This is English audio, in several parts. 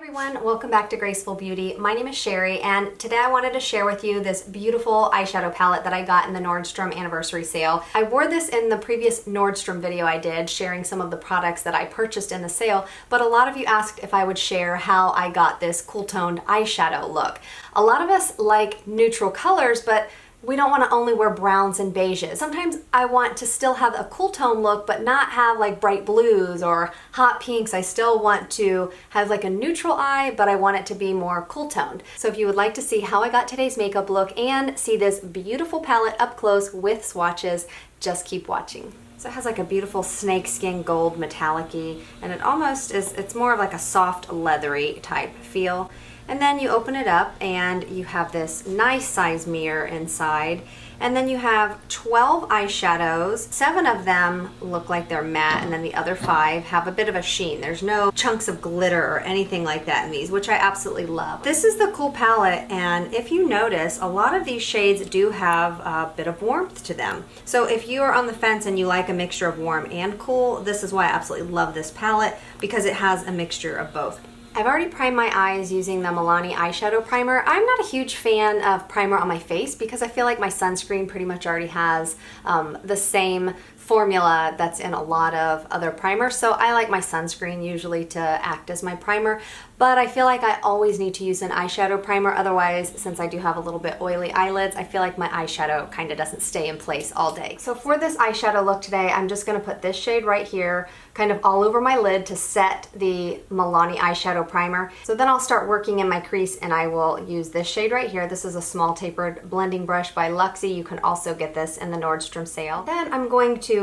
Everyone, welcome back to Graceful Beauty. My name is Sherry and today I wanted to share with you this beautiful eyeshadow palette that I got in the Nordstrom anniversary sale. I wore this in the previous Nordstrom video I did, sharing some of the products that I purchased in the sale, but a lot of you asked if I would share how I got this cool toned eyeshadow look. A lot of us like neutral colors, but we don't want to only wear browns and beiges. Sometimes I want to still have a cool tone look but not have like bright blues or hot pinks. I still want to have like a neutral eye, but I want it to be more cool toned. So if you would like to see how I got today's makeup look and see this beautiful palette up close with swatches, just keep watching. So it has like a beautiful snakeskin gold metallic-y, and it almost is, it's more of like a soft leathery type feel. And then you open it up and you have this nice size mirror inside. And then you have 12 eyeshadows. 7 of them look like they're matte, and then the other 5 have a bit of a sheen. There's no chunks of glitter or anything like that in these, which I absolutely love. This is the cool palette, and if you notice, a lot of these shades do have a bit of warmth to them. So if you are on the fence and you like a mixture of warm and cool, this is why I absolutely love this palette, because it has a mixture of both. I've already primed my eyes using the Milani eyeshadow primer. I'm not a huge fan of primer on my face because I feel like my sunscreen pretty much already has the same formula that's in a lot of other primers, so I like my sunscreen usually to act as my primer, but I feel like I always need to use an eyeshadow primer. Otherwise, since I do have a little bit oily eyelids, I feel like my eyeshadow kind of doesn't stay in place all day. So for this eyeshadow look today, I'm just going to put this shade right here kind of all over my lid to set the Milani eyeshadow primer. So then I'll start working in my crease and I will use this shade right here. This is a small tapered blending brush by Luxie. You can also get this in the Nordstrom sale. Then I'm going to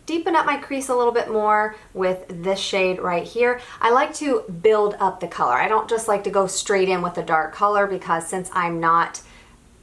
deepen up my crease a little bit more with this shade right here. I like to build up the color. I don't just like to go straight in with a dark color, because since I'm not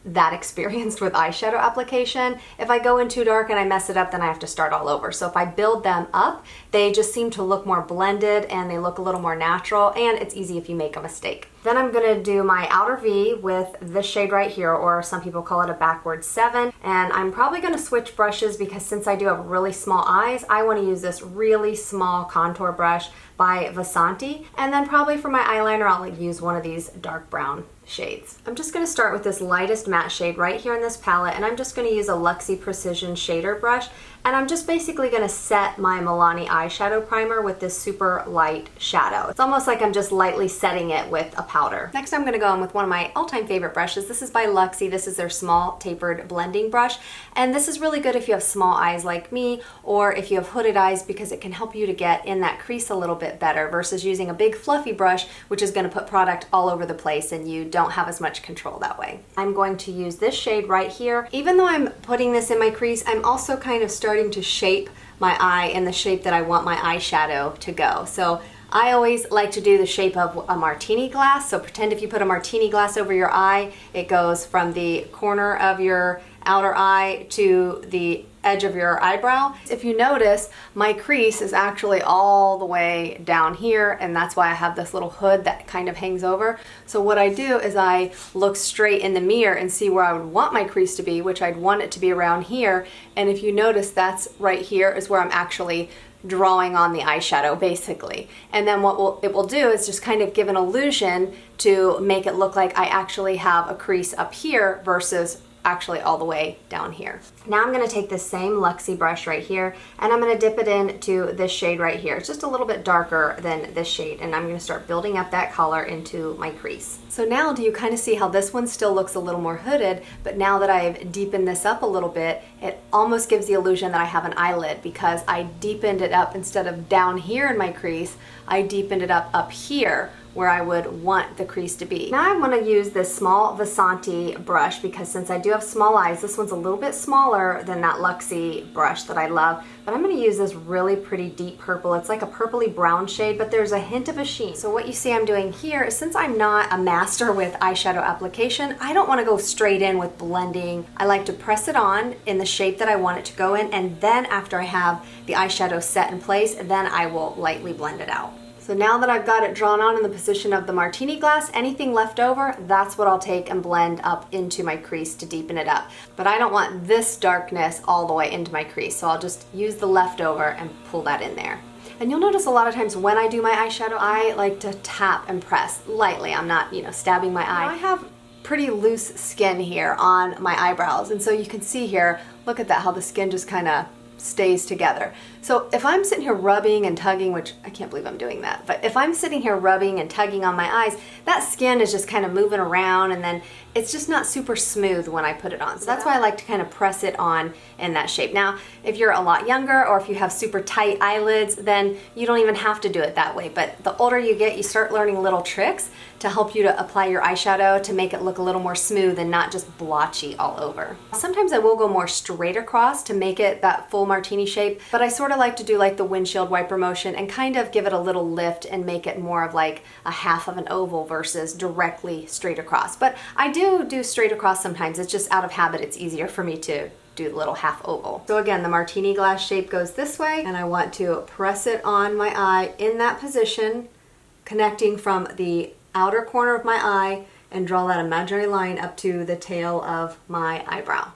that experienced with eyeshadow application, if I go in too dark and I mess it up, then I have to start all over. So if I build them up, they just seem to look more blended and they look a little more natural, and it's easy if you make a mistake. Then I'm gonna do my outer V with this shade right here, or some people call it a backward 7. And I'm probably gonna switch brushes because since I do have really small eyes, I wanna use this really small contour brush by Vasanti. And then probably for my eyeliner, I'll use one of these dark brown shades. I'm just gonna start with this lightest matte shade right here in this palette, and I'm just gonna use a Luxie Precision shader brush, and I'm just basically gonna set my Milani eyeshadow primer with this super light shadow. It's almost like I'm just lightly setting it with a powder. Next I'm gonna go in with one of my all-time favorite brushes. This is by Luxie. This is their small tapered blending brush, and this is really good if you have small eyes like me, or if you have hooded eyes, because it can help you to get in that crease a little bit better versus using a big fluffy brush, which is gonna put product all over the place and you don't have as much control that way. I'm going to use this shade right here. Even though I'm putting this in my crease, I'm also kind of starting to shape my eye in the shape that I want my eyeshadow to go. So I always like to do the shape of a martini glass. So pretend if you put a martini glass over your eye, it goes from the corner of your outer eye to the edge of your eyebrow. If you notice, my crease is actually all the way down here, and that's why I have this little hood that kind of hangs over. So what I do is I look straight in the mirror and see where I would want my crease to be, which I'd want it to be around here. And if you notice, that's right here is where I'm actually drawing on the eyeshadow basically. And then what it will do is just kind of give an illusion to make it look like I actually have a crease up here versus actually all the way down here. Now I'm gonna take this same Luxie brush right here and I'm gonna dip it into this shade right here. It's just a little bit darker than this shade, and I'm gonna start building up that color into my crease. So now do you kind of see how this one still looks a little more hooded, but now that I've deepened this up a little bit, it almost gives the illusion that I have an eyelid because I deepened it up. Instead of down here in my crease, I deepened it up here where I would want the crease to be. Now I want to use this small Vasanti brush because since I do have small eyes, this one's a little bit smaller than that Luxie brush that I love, but I'm going to use this really pretty deep purple. It's like a purpley brown shade, but there's a hint of a sheen. So what you see I'm doing here is, since I'm not a master with eyeshadow application, I don't want to go straight in with blending. I like to press it on in the shape that I want it to go in, and then after I have the eyeshadow set in place, then I will lightly blend it out. So now that I've got it drawn on in the position of the martini glass, anything left over, that's what I'll take and blend up into my crease to deepen it up. But I don't want this darkness all the way into my crease, so I'll just use the leftover and pull that in there. And you'll notice a lot of times when I do my eyeshadow, I like to tap and press lightly. I'm not, you know, stabbing my eye. Now, I have pretty loose skin here on my eyebrows, and so you can see here, look at that, how the skin just kind of stays together. So if I'm sitting here rubbing and tugging, which I can't believe I'm doing that, but if I'm sitting here rubbing and tugging on my eyes, that skin is just kind of moving around, and then it's just not super smooth when I put it on. So that's why I like to kind of press it on in that shape. Now, if you're a lot younger or if you have super tight eyelids, then you don't even have to do it that way. But the older you get, you start learning little tricks to help you to apply your eyeshadow to make it look a little more smooth and not just blotchy all over. Sometimes I will go more straight across to make it that full martini shape, but I sort of like to do like the windshield wiper motion and kind of give it a little lift and make it more of like a half of an oval versus directly straight across. But I do straight across sometimes. It's just out of habit. It's easier for me to do the little half oval. So again, the martini glass shape goes this way, and I want to press it on my eye in that position, connecting from the outer corner of my eye, and draw that imaginary line up to the tail of my eyebrow.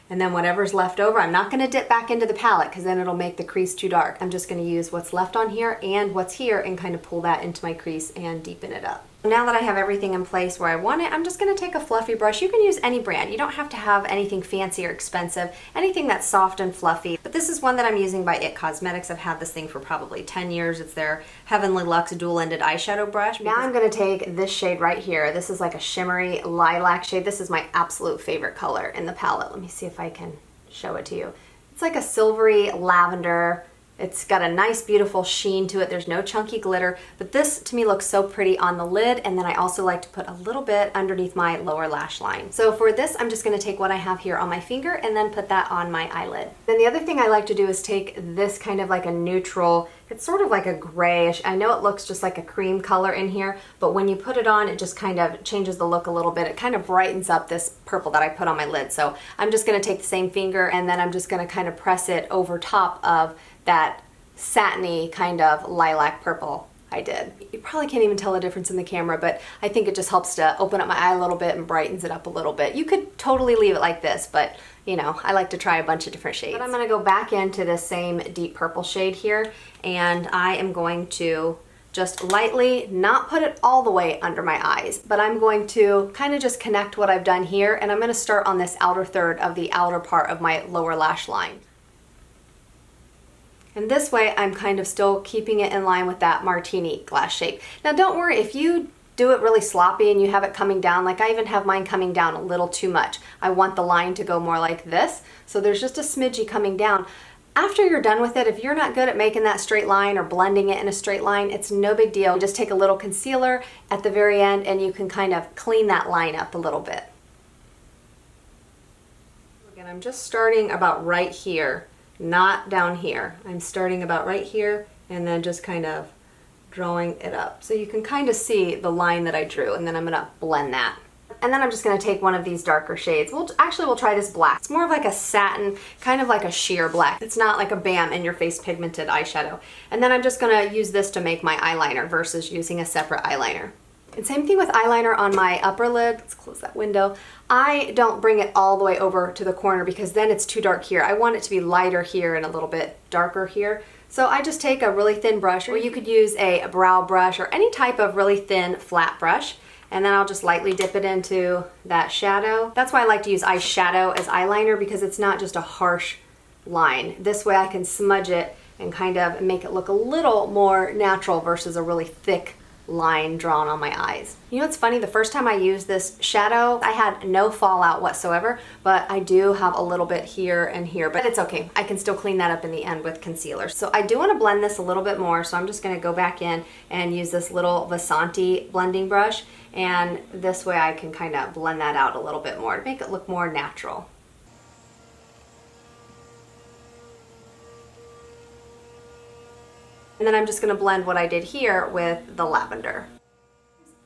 And then whatever's left over, I'm not gonna dip back into the palette because then it'll make the crease too dark. I'm just gonna use what's left on here and what's here and kind of pull that into my crease and deepen it up. Now that I have everything in place where I want it, I'm just gonna take a fluffy brush. You can use any brand. You don't have to have anything fancy or expensive, anything that's soft and fluffy. But this is one that I'm using by IT Cosmetics. I've had this thing for probably 10 years. It's their Heavenly Luxe dual-ended eyeshadow brush. Now I'm gonna take this shade right here. This is like a shimmery lilac shade. This is my absolute favorite color in the palette. Let me see if I can show it to you. It's like a silvery lavender. It's got a nice, beautiful sheen to it. There's no chunky glitter, but this to me looks so pretty on the lid, and then I also like to put a little bit underneath my lower lash line. So for this, I'm just gonna take what I have here on my finger and then put that on my eyelid. Then the other thing I like to do is take this kind of like a neutral, it's sort of like a grayish, I know it looks just like a cream color in here, but when you put it on, it just kind of changes the look a little bit. It kind of brightens up this purple that I put on my lid. So I'm just gonna take the same finger, and then I'm just gonna kind of press it over top of that satiny kind of lilac purple I did. You probably can't even tell the difference in the camera, but I think it just helps to open up my eye a little bit and brightens it up a little bit. You could totally leave it like this, but you know, I like to try a bunch of different shades. But I'm gonna go back into the same deep purple shade here, and I am going to just lightly, not put it all the way under my eyes, but I'm going to kind of just connect what I've done here, and I'm gonna start on this outer third of the outer part of my lower lash line. And this way, I'm kind of still keeping it in line with that martini glass shape. Now don't worry, if you do it really sloppy and you have it coming down, like I even have mine coming down a little too much. I want the line to go more like this, so there's just a smidgy coming down. After you're done with it, if you're not good at making that straight line or blending it in a straight line, it's no big deal. Just take a little concealer at the very end and you can kind of clean that line up a little bit. Again, I'm just starting about right here. Not down here. I'm starting about right here and then just kind of drawing it up. So you can kind of see the line that I drew, and then I'm gonna blend that. And then I'm just gonna take one of these darker shades. We'll try this black. It's more of like a satin, kind of like a sheer black. It's not like a bam in your face pigmented eyeshadow. And then I'm just gonna use this to make my eyeliner versus using a separate eyeliner. And same thing with eyeliner on my upper lid. Let's close that window. I don't bring it all the way over to the corner because then it's too dark here. I want it to be lighter here and a little bit darker here. So I just take a really thin brush, or you could use a brow brush or any type of really thin flat brush, and then I'll just lightly dip it into that shadow. That's why I like to use eyeshadow as eyeliner, because it's not just a harsh line. This way I can smudge it and kind of make it look a little more natural versus a really thick line drawn on my eyes. You know what's funny? The first time I used this shadow, I had no fallout whatsoever, but I do have a little bit here and here, but it's okay. I can still clean that up in the end with concealer. So I do want to blend this a little bit more, so I'm just going to go back in and use this little Vasanti blending brush, and this way I can kind of blend that out a little bit more to make it look more natural. And then I'm just gonna blend what I did here with the lavender.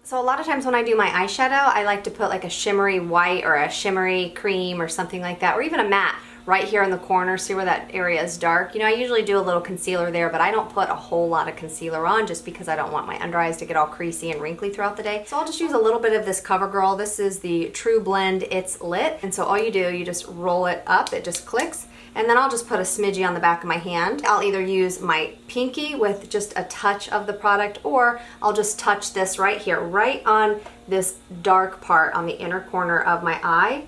So a lot of times when I do my eyeshadow, I like to put like a shimmery white or a shimmery cream or something like that, or even a matte right here in the corner. See where that area is dark? You know, I usually do a little concealer there, but I don't put a whole lot of concealer on just because I don't want my under eyes to get all creasy and wrinkly throughout the day. So I'll just use a little bit of this CoverGirl. This is the True Blend It's Lit. And so all you do, you just roll it up, it just clicks. And then I'll just put a smidgy on the back of my hand. I'll either use my pinky with just a touch of the product, or I'll just touch this right here, right on this dark part on the inner corner of my eye.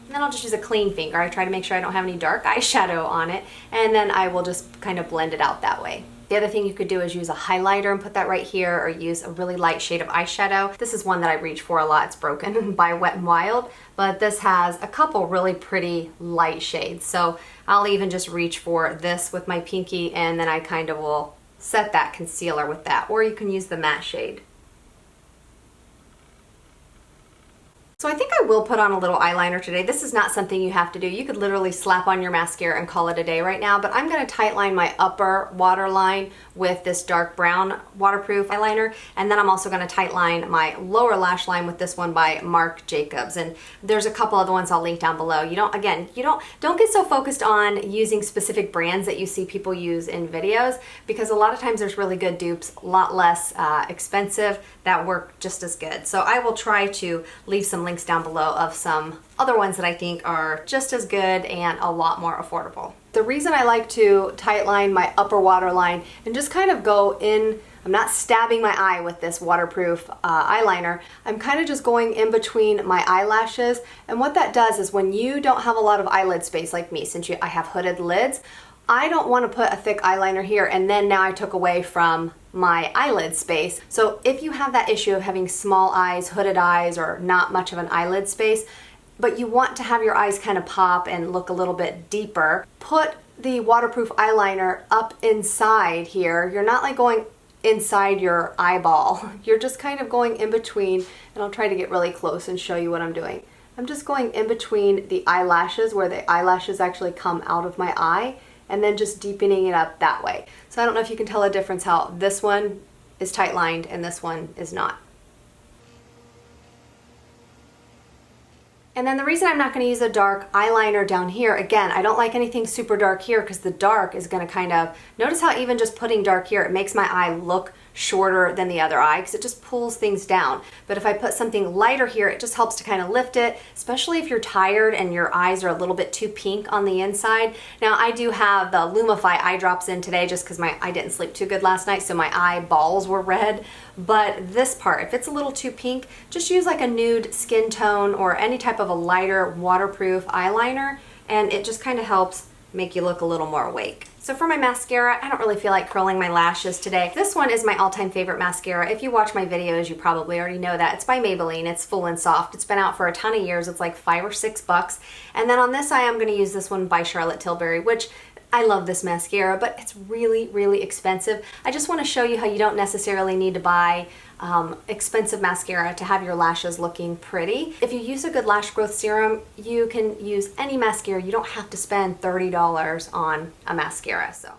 And then I'll just use a clean finger. I try to make sure I don't have any dark eyeshadow on it, and then I will just kind of blend it out that way. The other thing you could do is use a highlighter and put that right here, or use a really light shade of eyeshadow. This is one that I reach for a lot. It's Broken by Wet n Wild, but this has a couple really pretty light shades. So I'll even just reach for this with my pinky, and then I kind of will set that concealer with that, or you can use the matte shade. So I think I will put on a little eyeliner today. This is not something you have to do. You could literally slap on your mascara and call it a day right now, but I'm gonna tightline my upper waterline with this dark brown waterproof eyeliner, and then I'm also gonna tightline my lower lash line with this one by Marc Jacobs. And there's a couple other ones I'll link down below. Don't get so focused on using specific brands that you see people use in videos, because a lot of times there's really good dupes, a lot less expensive, that work just as good. So I will try to leave some links down below of some other ones that I think are just as good and a lot more affordable. The reason I like to tightline my upper waterline and just kind of go in, I'm not stabbing my eye with this waterproof eyeliner, I'm kind of just going in between my eyelashes. And what that does is, when you don't have a lot of eyelid space like me, since I have hooded lids, I don't want to put a thick eyeliner here and then now I took away from my eyelid space. So if you have that issue of having small eyes, hooded eyes, or not much of an eyelid space, but you want to have your eyes kind of pop and look a little bit deeper, put the waterproof eyeliner up inside here. You're not like going inside your eyeball. You're just kind of going in between, and I'll try to get really close and show you what I'm doing. I'm just going in between the eyelashes, where the eyelashes actually come out of my eye, and then just deepening it up that way. So I don't know if you can tell a difference how this one is tight lined and this one is not. And then the reason I'm not going to use a dark eyeliner down here, again, I don't like anything super dark here, because the dark is going to kind of, notice how even just putting dark here, it makes my eye look shorter than the other eye, because it just pulls things down. But if I put something lighter here, it just helps to kind of lift it, especially if you're tired and your eyes are a little bit too pink on the inside. Now I do have the Lumify eye drops in today just because I didn't sleep too good last night, so my eyeballs were red. But this part, if it's a little too pink, just use like a nude skin tone or any type of a lighter waterproof eyeliner, and it just kind of helps make you look a little more awake. So for my mascara, I don't really feel like curling my lashes today. This one is my all-time favorite mascara. If you watch my videos, you probably already know that. It's by Maybelline. It's Full and Soft. It's been out for a ton of years. It's like $5 or $6. And then on this eye, I'm going to use this one by Charlotte Tilbury, which I love this mascara, but it's really, really expensive. I just want to show you how you don't necessarily need to buy expensive mascara to have your lashes looking pretty. If you use a good lash growth serum, you can use any mascara. You don't have to spend $30 on a mascara. So.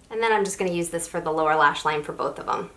And then I'm just going to use this for the lower lash line for both of them.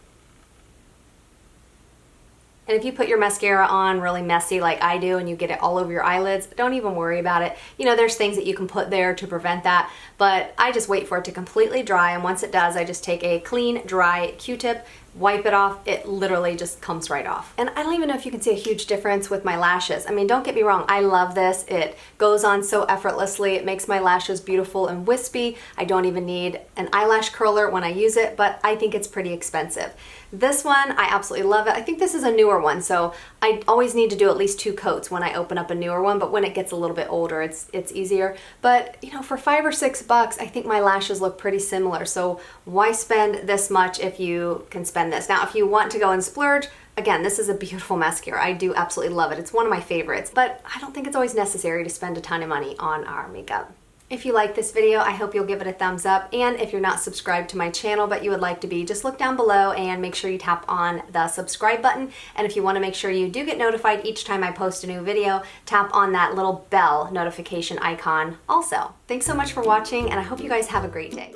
And if you put your mascara on really messy like I do and you get it all over your eyelids, don't even worry about it. You know, there's things that you can put there to prevent that, but I just wait for it to completely dry, and once it does, I just take a clean, dry Q-tip, wipe it off. It literally just comes right off. And I don't even know if you can see a huge difference with my lashes. I mean, don't get me wrong, I love this. It goes on so effortlessly. It makes my lashes beautiful and wispy. I don't even need an eyelash curler when I use it, but I think it's pretty expensive. This one, I absolutely love it. I think this is a newer one, so I always need to do at least 2 coats when I open up a newer one, but when it gets a little bit older, it's easier. But you know, for $5 or $6, I think my lashes look pretty similar, so why spend this much if you can spend this? Now, if you want to go and splurge, again, this is a beautiful mascara. I do absolutely love it. It's one of my favorites, but I don't think it's always necessary to spend a ton of money on our makeup. If you like this video, I hope you'll give it a thumbs up, and if you're not subscribed to my channel but you would like to be, just look down below and make sure you tap on the subscribe button. And if you want to make sure you do get notified each time I post a new video, tap on that little bell notification icon also. Thanks so much for watching, and I hope you guys have a great day.